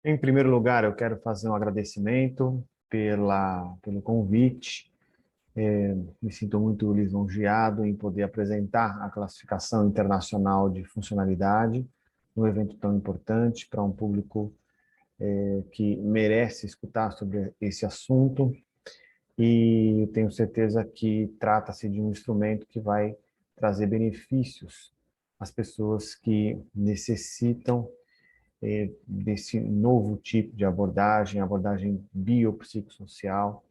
Em primeiro lugar, eu quero fazer um agradecimento pelo convite. Me sinto muito lisonjeado em poder apresentar a classificação internacional de funcionalidade, um evento tão importante para um público que merece escutar sobre esse assunto. E tenho certeza que trata-se de um instrumento que vai trazer benefícios às pessoas que necessitam desse novo tipo de abordagem biopsicossocial,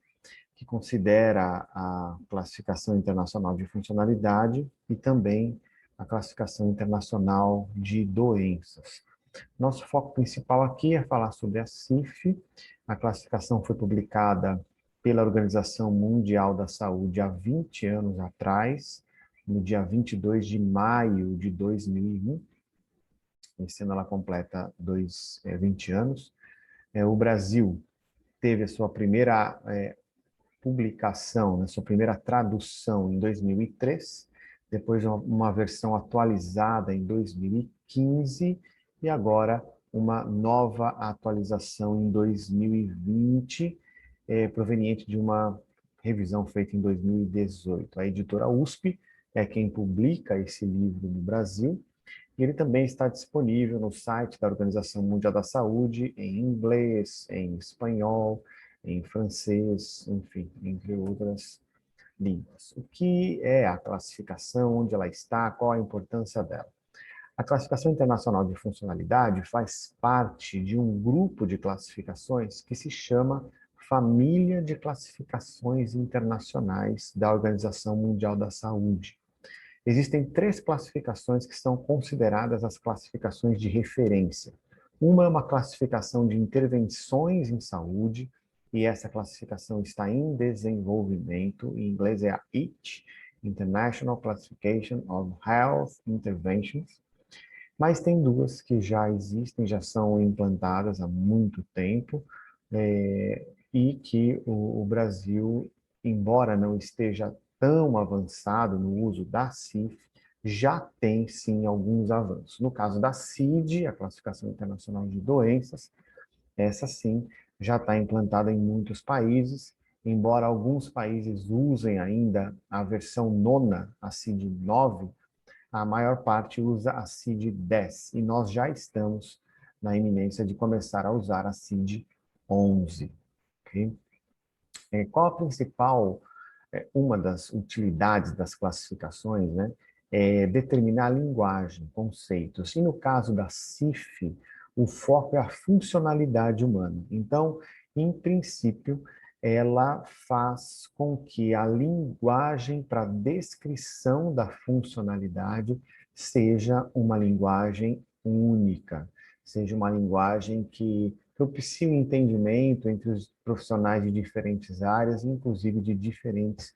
que considera a classificação internacional de funcionalidade e também a classificação internacional de doenças. Nosso foco principal aqui é falar sobre a CIF. A classificação foi publicada pela Organização Mundial da Saúde há 20 anos atrás, no dia 22 de maio de 2001. Esse ano ela completa 20 anos. O Brasil teve a sua primeira publicação, né, sua primeira tradução em 2003, depois uma versão atualizada em 2015 e agora uma nova atualização em 2020, proveniente de uma revisão feita em 2018. A editora USP é quem publica esse livro no Brasil, e ele também está disponível no site da Organização Mundial da Saúde, em inglês, em espanhol, em francês, enfim, entre outras línguas. O que é a classificação, onde ela está, qual a importância dela? A classificação internacional de funcionalidade faz parte de um grupo de classificações que se chama Família de Classificações Internacionais da Organização Mundial da Saúde. Existem três classificações que são consideradas as classificações de referência. Uma é uma classificação de intervenções em saúde, e essa classificação está em desenvolvimento, em inglês é a IT, International Classification of Health Interventions, mas tem duas que já existem, já são implantadas há muito tempo, e que o Brasil, embora não esteja tão avançado no uso da CIF, já tem sim alguns avanços. No caso da CID, a Classificação Internacional de Doenças, essa sim já está implantada em muitos países, embora alguns países usem ainda a versão nona, a CID-9, a maior parte usa a CID-10, e nós já estamos na iminência de começar a usar a CID-11. Okay? Qual a principal, uma das utilidades das classificações, né? É determinar a linguagem, conceitos. E no caso da CIF, o foco é a funcionalidade humana. Então, em princípio, ela faz com que a linguagem para descrição da funcionalidade seja uma linguagem única, seja uma linguagem que propicie um entendimento entre os profissionais de diferentes áreas, inclusive de diferentes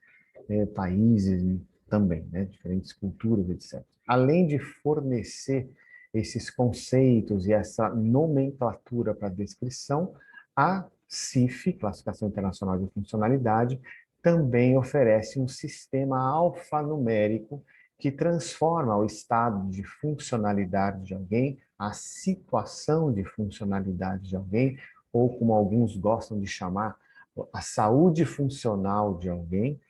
países também, né, diferentes culturas, etc. Além de fornecer esses conceitos e essa nomenclatura para descrição, a CIF, Classificação Internacional de Funcionalidade, também oferece um sistema alfanumérico que transforma o estado de funcionalidade de alguém, a situação de funcionalidade de alguém, ou como alguns gostam de chamar, a saúde funcional de alguém,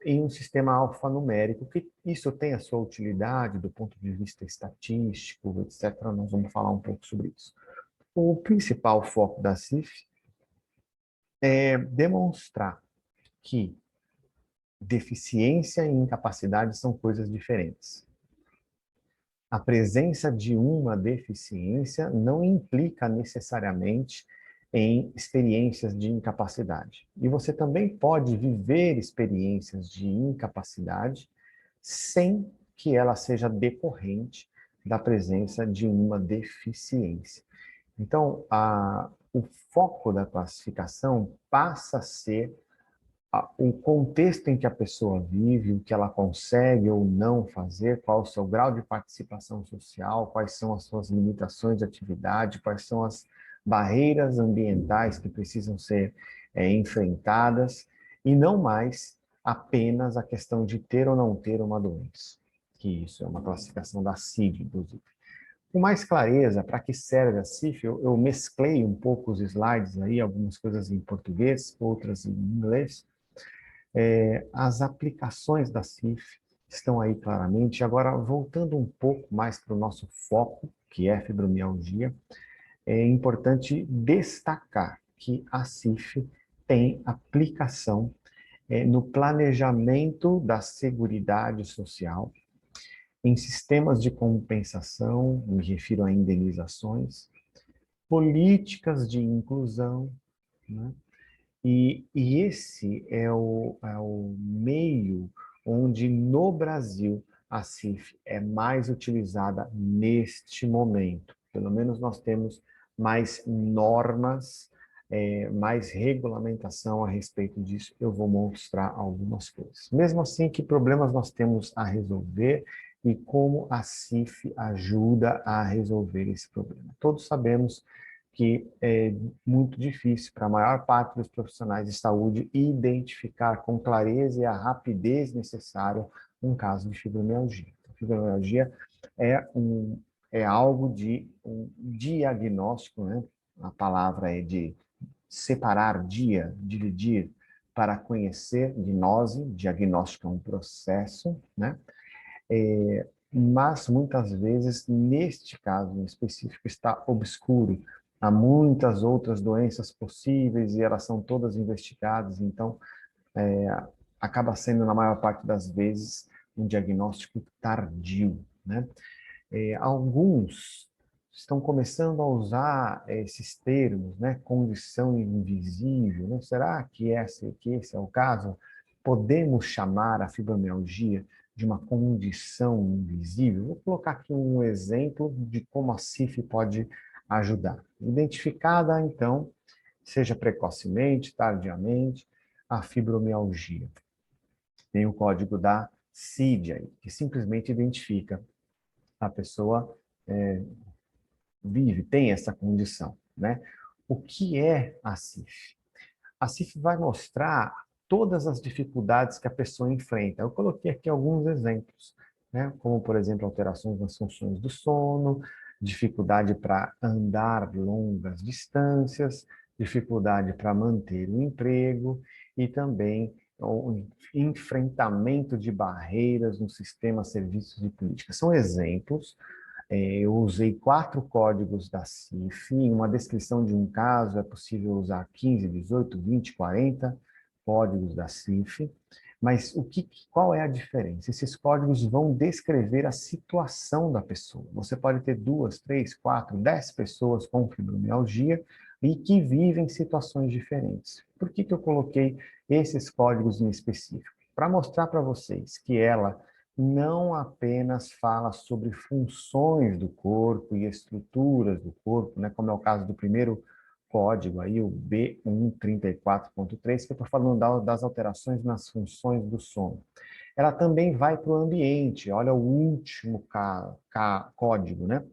em um sistema alfanumérico, que isso tem a sua utilidade do ponto de vista estatístico, etc. Nós vamos falar um pouco sobre isso. O principal foco da CIF é demonstrar que deficiência e incapacidade são coisas diferentes. A presença de uma deficiência não implica necessariamente em experiências de incapacidade. E você também pode viver experiências de incapacidade sem que ela seja decorrente da presença de uma deficiência. Então, o foco da classificação passa a ser o contexto em que a pessoa vive, o que ela consegue ou não fazer, qual o seu grau de participação social, quais são as suas limitações de atividade, quais são as barreiras ambientais que precisam ser enfrentadas, e não mais apenas a questão de ter ou não ter uma doença, que isso é uma classificação da CID, inclusive. Com mais clareza, para que serve a CIF, eu mesclei um pouco os slides aí, algumas coisas em português, outras em inglês. As aplicações da CIF estão aí claramente. Agora, voltando um pouco mais para o nosso foco, que é a fibromialgia, é importante destacar que a CIF tem aplicação no planejamento da Seguridade Social, em sistemas de compensação, me refiro a indenizações, políticas de inclusão, né? E esse é o meio onde, no Brasil, a CIF é mais utilizada neste momento. Pelo menos nós temos mais normas, mais regulamentação a respeito disso. Eu vou mostrar algumas coisas. Mesmo assim, que problemas nós temos a resolver e como a CIF ajuda a resolver esse problema. Todos sabemos que é muito difícil para a maior parte dos profissionais de saúde identificar com clareza e a rapidez necessária um caso de fibromialgia. A fibromialgia é algo de um diagnóstico, né? A palavra é de separar, dividir, para conhecer, gnose, diagnóstico é um processo, né? Mas muitas vezes, neste caso em específico, está obscuro. Há muitas outras doenças possíveis e elas são todas investigadas, então acaba sendo, na maior parte das vezes, um diagnóstico tardio, né? Alguns estão começando a usar esses termos, né? Condição invisível, né? Será que esse é o caso? Podemos chamar a fibromialgia de uma condição invisível? Vou colocar aqui um exemplo de como a CIF pode ajudar. Identificada, então, seja precocemente, tardiamente, a fibromialgia. Tem o código da CID aí, que simplesmente identifica a pessoa tem essa condição, né? O que é a CIF? A CIF vai mostrar todas as dificuldades que a pessoa enfrenta. Eu coloquei aqui alguns exemplos, né? Como, por exemplo, alterações nas funções do sono, dificuldade para andar longas distâncias, dificuldade para manter o emprego e também o enfrentamento de barreiras no sistema serviços de política. São exemplos. Eu usei 4 códigos da CIF. Em uma descrição de um caso, é possível usar 15, 18, 20, 40 códigos da CIF. Mas qual é a diferença? Esses códigos vão descrever a situação da pessoa. Você pode ter 2, 3, 4, 10 pessoas com fibromialgia e que vivem situações diferentes. Por que eu coloquei esses códigos em específico? Para mostrar para vocês que ela não apenas fala sobre funções do corpo e estruturas do corpo, né, como é o caso do primeiro código, aí, o B134.3, que eu estou falando das alterações nas funções do sono. Ela também vai para o ambiente, olha o último código, né?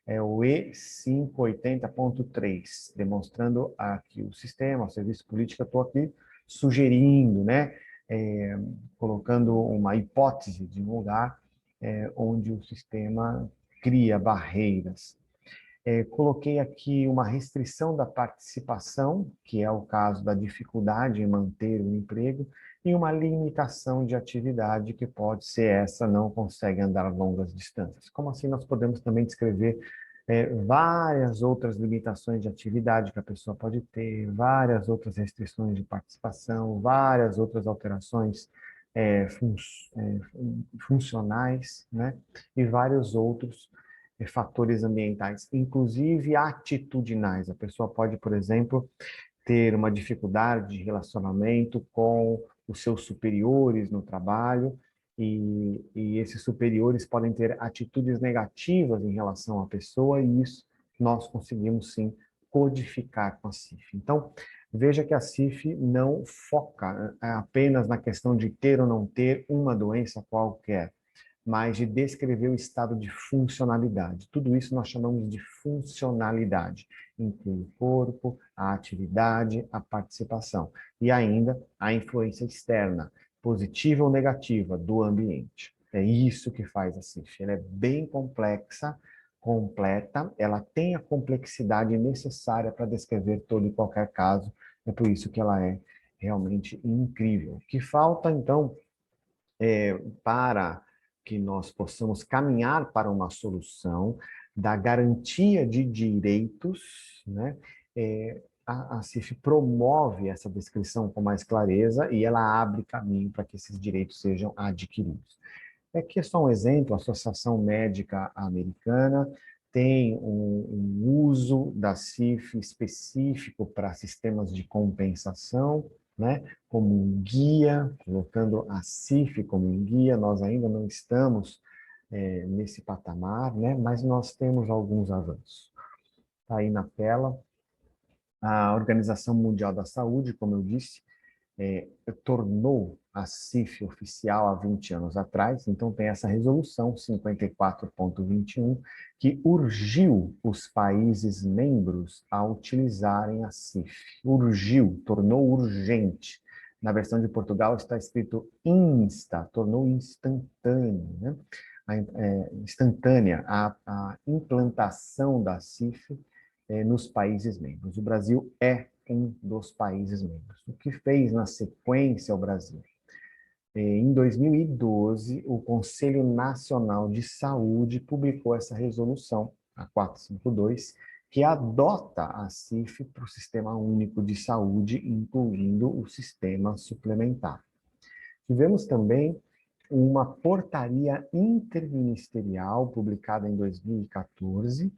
É o E580.3, demonstrando aqui o sistema, o serviço político, eu estou aqui sugerindo, né? Colocando uma hipótese de um lugar onde o sistema cria barreiras. Coloquei aqui uma restrição da participação, que é o caso da dificuldade em manter o emprego, e uma limitação de atividade, que pode ser essa, não consegue andar longas distâncias. Como assim nós podemos também descrever várias outras limitações de atividade que a pessoa pode ter, várias outras restrições de participação, várias outras alterações funcionais, né? E vários outros fatores ambientais, inclusive atitudinais. A pessoa pode, por exemplo, ter uma dificuldade de relacionamento com os seus superiores no trabalho, e esses superiores podem ter atitudes negativas em relação à pessoa, e isso nós conseguimos, sim, codificar com a CIF. Então, veja que a CIF não foca apenas na questão de ter ou não ter uma doença qualquer, mas de descrever o estado de funcionalidade. Tudo isso nós chamamos de funcionalidade. Inclui o corpo, a atividade, a participação. E ainda a influência externa, positiva ou negativa, do ambiente. É isso que faz a CIF. Ela é bem complexa, completa, ela tem a complexidade necessária para descrever todo e qualquer caso, é por isso que ela é realmente incrível. O que falta, então, para que nós possamos caminhar para uma solução da garantia de direitos, né? A CIF promove essa descrição com mais clareza e ela abre caminho para que esses direitos sejam adquiridos. Aqui é só um exemplo, a Associação Médica Americana tem um uso da CIF específico para sistemas de compensação, né, como um guia, colocando a CIF como um guia. Nós ainda não estamos nesse patamar, né, mas nós temos alguns avanços. Está aí na tela. A Organização Mundial da Saúde, como eu disse, tornou a CIF oficial há 20 anos atrás, então tem essa resolução 54.21, que urgiu os países membros a utilizarem a CIF. Urgiu, tornou urgente. Na versão de Portugal está escrito insta, tornou instantâneo, né? Instantânea a implantação da CIF nos países membros. O Brasil é um dos países membros. O que fez na sequência o Brasil? Em 2012, o Conselho Nacional de Saúde publicou essa resolução, a 452, que adota a CIF para o Sistema Único de Saúde, incluindo o sistema suplementar. Tivemos também uma portaria interministerial publicada em 2014,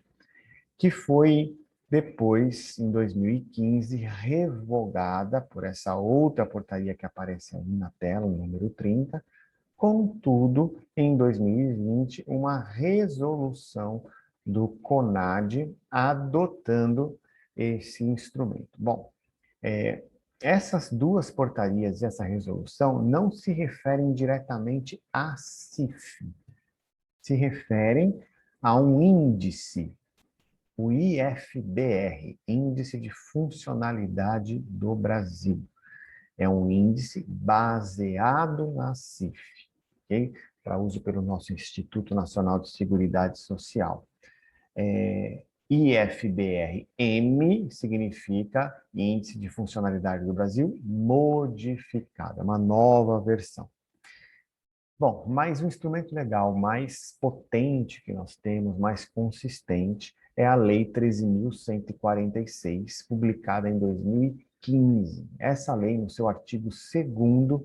que foi depois, em 2015, revogada por essa outra portaria que aparece aí na tela, o número 30. Contudo, em 2020, uma resolução do CONAD adotando esse instrumento. Bom, essas duas portarias e essa resolução não se referem diretamente à CIF, se referem a um índice, o IFBR, Índice de Funcionalidade do Brasil. É um índice baseado na CIF, okay? Para uso pelo nosso Instituto Nacional de Seguridade Social. IFBR-M significa Índice de Funcionalidade do Brasil modificado, é uma nova versão. Bom, mais um instrumento legal, mais potente que nós temos, mais consistente, é a Lei 13.146, publicada em 2015. Essa lei, no seu artigo 2º,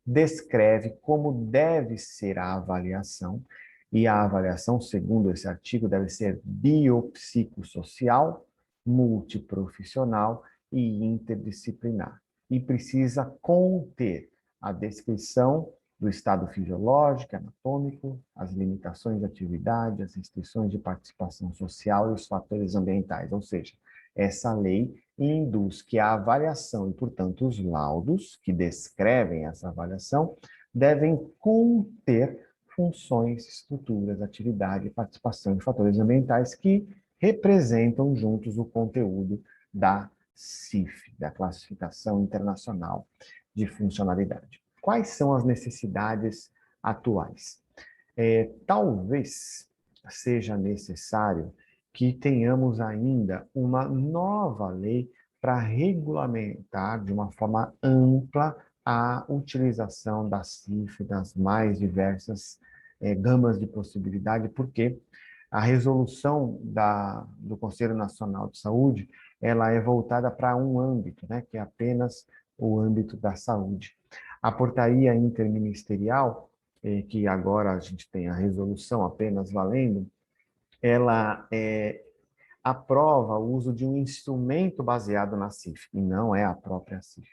descreve como deve ser a avaliação, e a avaliação, segundo esse artigo, deve ser biopsicossocial, multiprofissional e interdisciplinar. E precisa conter a descrição do estado fisiológico, anatômico, as limitações de atividade, as restrições de participação social e os fatores ambientais. Ou seja, essa lei induz que a avaliação e, portanto, os laudos que descrevem essa avaliação devem conter funções, estruturas, atividade, participação e fatores ambientais que representam juntos o conteúdo da CIF, da Classificação Internacional de Funcionalidade. Quais são as necessidades atuais? Talvez seja necessário que tenhamos ainda uma nova lei para regulamentar de uma forma ampla a utilização da CIF das mais diversas gamas de possibilidade, porque a resolução do Conselho Nacional de Saúde ela é voltada para um âmbito, né, que é apenas o âmbito da saúde. A portaria interministerial, que agora a gente tem a resolução apenas valendo, ela aprova o uso de um instrumento baseado na CIF, e não é a própria CIF.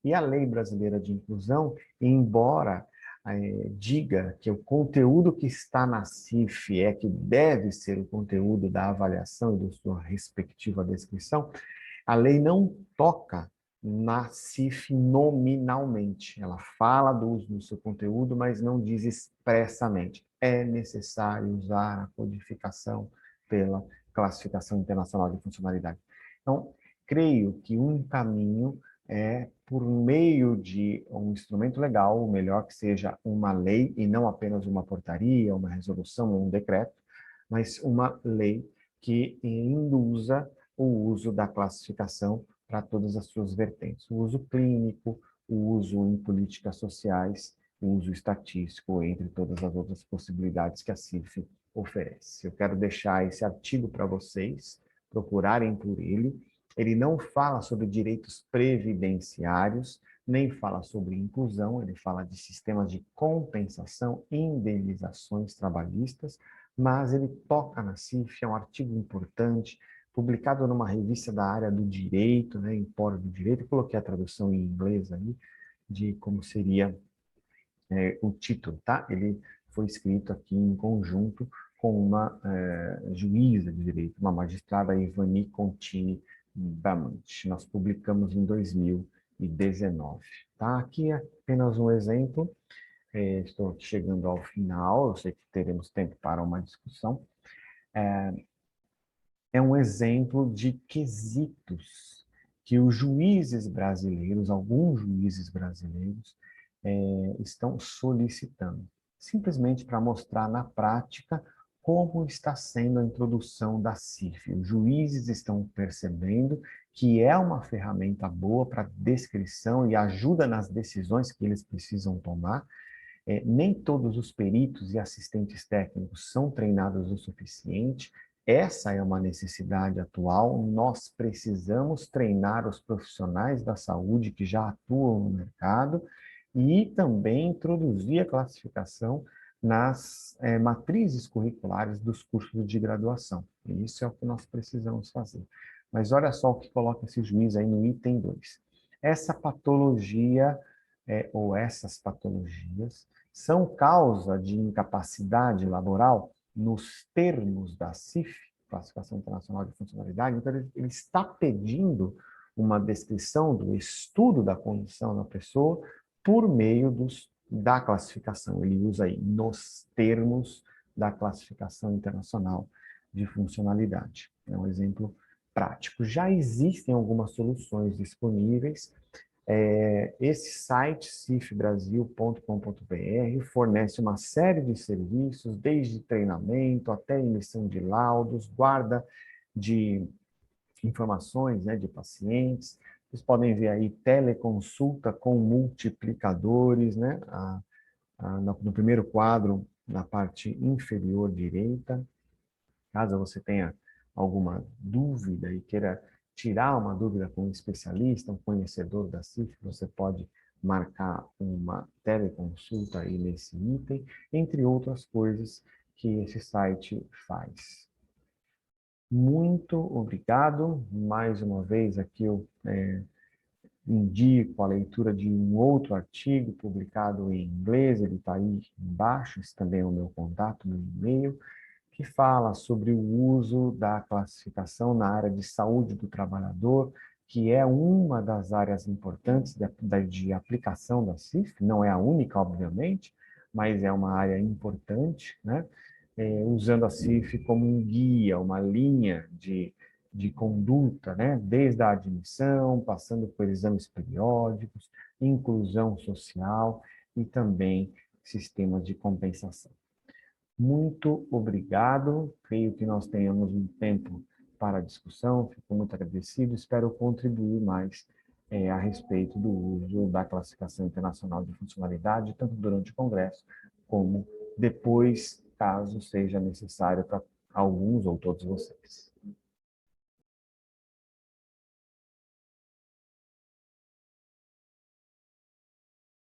E a Lei Brasileira de Inclusão, embora diga que o conteúdo que está na CIF é que deve ser o conteúdo da avaliação e da sua respectiva descrição, a lei não toca na CIF nominalmente. Ela fala do uso do seu conteúdo, mas não diz expressamente. É necessário usar a codificação pela Classificação Internacional de Funcionalidade. Então, creio que um caminho é por meio de um instrumento legal, o melhor que seja uma lei e não apenas uma portaria, uma resolução ou um decreto, mas uma lei que induza o uso da classificação para todas as suas vertentes. O uso clínico, o uso em políticas sociais, o uso estatístico, entre todas as outras possibilidades que a CIF oferece. Eu quero deixar esse artigo para vocês procurarem por ele. Ele não fala sobre direitos previdenciários, nem fala sobre inclusão, ele fala de sistemas de compensação e indenizações trabalhistas, mas ele toca na CIF, é um artigo importante, publicado numa revista da área do direito, né, Empório do Direito. Eu coloquei a tradução em inglês aí, de como seria o título, tá? Ele foi escrito aqui em conjunto com uma juíza de direito, uma magistrada, Ivani Contini Bamant. Nós publicamos em 2019. Tá? Aqui é apenas um exemplo. Estou chegando ao final, eu sei que teremos tempo para uma discussão. É um exemplo de quesitos que os juízes brasileiros, alguns juízes brasileiros, estão solicitando, simplesmente para mostrar na prática como está sendo a introdução da CIF. Os juízes estão percebendo que é uma ferramenta boa para descrição e ajuda nas decisões que eles precisam tomar. Nem todos os peritos e assistentes técnicos são treinados o suficiente. Essa é uma necessidade atual. Nós precisamos treinar os profissionais da saúde que já atuam no mercado e também introduzir a classificação nas matrizes curriculares dos cursos de graduação. E isso é o que nós precisamos fazer. Mas olha só o que coloca esse juiz aí no item 2. Essa patologia ou essas patologias são causa de incapacidade laboral nos termos da CIF, Classificação Internacional de Funcionalidade. Então, ele está pedindo uma descrição do estudo da condição da pessoa por meio da classificação. Ele usa aí, nos termos da Classificação Internacional de Funcionalidade. É um exemplo prático. Já existem algumas soluções disponíveis. Esse site, cifbrasil.com.br, fornece uma série de serviços, desde treinamento até emissão de laudos, guarda de informações, né, de pacientes. Vocês podem ver aí teleconsulta com multiplicadores, né, no primeiro quadro, na parte inferior direita. Caso você tenha alguma dúvida e queira tirar uma dúvida com um especialista, um conhecedor da CIF, você pode marcar uma teleconsulta aí nesse item, entre outras coisas que esse site faz. Muito obrigado. Mais uma vez aqui eu indico a leitura de um outro artigo publicado em inglês, ele está aí embaixo, esse também é o meu contato, meu e-mail, que fala sobre o uso da classificação na área de saúde do trabalhador, que é uma das áreas importantes de aplicação da CIF, não é a única, obviamente, mas é uma área importante, né? Usando a CIF como um guia, uma linha de conduta, né? Desde a admissão, passando por exames periódicos, inclusão social e também sistemas de compensação. Muito obrigado. Creio que nós tenhamos um tempo para a discussão. Fico muito agradecido. Espero contribuir mais a respeito do uso da Classificação Internacional de Funcionalidade, tanto durante o Congresso, como depois, caso seja necessário para alguns ou todos vocês.